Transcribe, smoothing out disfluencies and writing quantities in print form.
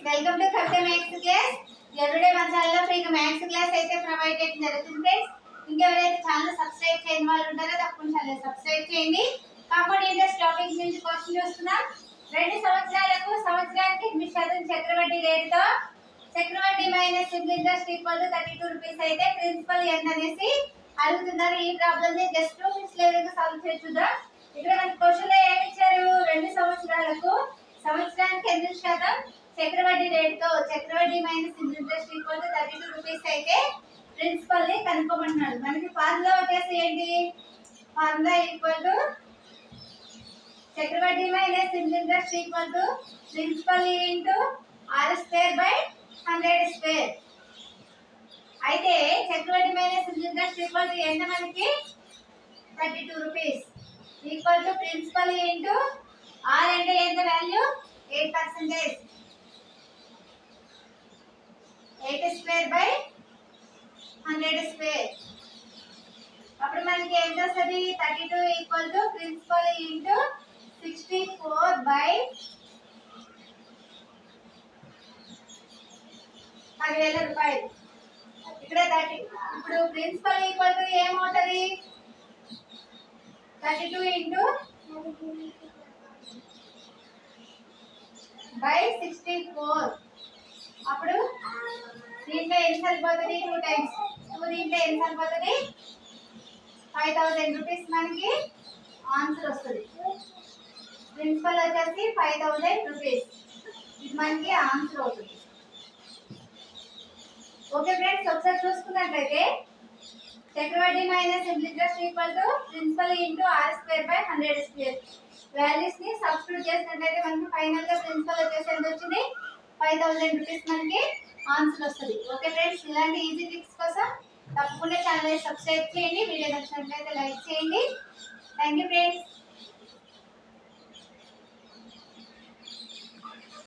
Welcome to Kavitha maths class. Everyday మన ఛానల్లో ఫ్రీగా మ్యాథ్స్ క్లాస్ అయితే ప్రొవైడ్ చేయడం జరుగుతుంది ఫ్రెండ్స్. ఇంకెవరైతే ఛానల్ సబ్స్క్రైబ్ చేయని వాళ్ళు ఉంటారో తప్పకుండా ఛానల్ సబ్స్క్రైబ్ చేయండి. కాంపౌండ్ ఇంట్రెస్ట్ టాపిక్ నుంచి క్వశ్చన్ చూస్తున్నాం. 2 సంవత్సరాలకు సంవత్సరానికి 8% చక్రవడ్డీ రేటుతో చక్రవడ్డీ minus simple interest equal to 32 rupees అయితే ప్రిన్సిపల్ ఎంత అనేసి అడుగుతున్నారు. ఈ ప్రాబ్లమ్ ని జస్ట్ 2 మినిట్స్ లో సాల్వ్ చేద్దాం. ఇక్కడ మనకి క్వశ్చన్ లో ఏమి ఇచ్చారు? 2 సంవత్సరాలకు సంవత్సరానికి 8% చక్రవడ్డీ రేటుతో చక్రవడ్డీ minus simple interest equal to 32 rupees అయితే ప్రిన్సిపల్ ని కనుక్కోమంటున్నాడు. మనకి ఫార్ములా వచ్చేసి ఏంటి? ఫార్ములా ఈక్వల్ టు చక్రవడ్డీ minus simple interest equal to principal into r square by 100 square. అయితే చక్రవడ్డీ minus simple interest equal to ఎంత మనకి? 32 rupees equal to principal into r అంటే ఎంత వాల్యూ? 8%. 8 square by 100 square. అప్పుడు మనకి ఎంత వస్తుంది? 32 equal to principal into 64 by 10,000 రూపాయలు. ఇక్కడ 30. ఇప్పుడు ప్రిన్సిపల్ ఈక్వల్ టు ఏమవుతుంది? 32 ఇంటూ బై 64. అప్పుడు దీంట్లో ఎంత సరిపోతుంది? 2 టైమ్స్ 2. దీంట్లో ఎంత సరిపోతుంది? 5,000 రూపీస్ మనకి ఆన్సర్ వస్తుంది. ప్రిన్సిపల్ వచ్చేసి 5,000 రూపీస్. ఇది మనకి ఆన్సర్ అవుతుంది. ఓకే ఫ్రెండ్స్, ఒకసారి చూసుకున్నట్లయితే చక్రవడ్డీ minus simple interest equal to principal into r square by 100 square. Values ని సబ్స్టిట్యూట్ చేసినట్లయితే మనకి ఫైనల్ గా ప్రిన్సిపల్ వచ్చేసి ఎంత వచ్చింది? 5,000 రూపీస్ మనకి ఆన్సర్ వస్తుంది. ఓకే ఫ్రెండ్స్, ఇలాంటి ఈజీ ట్రిక్స్ కోసం తప్పకుండా ఛానల్ సబ్స్క్రైబ్ చేయండి. వీడియో నచ్చినట్లయితే లైక్ చేయండి. Thank you friends.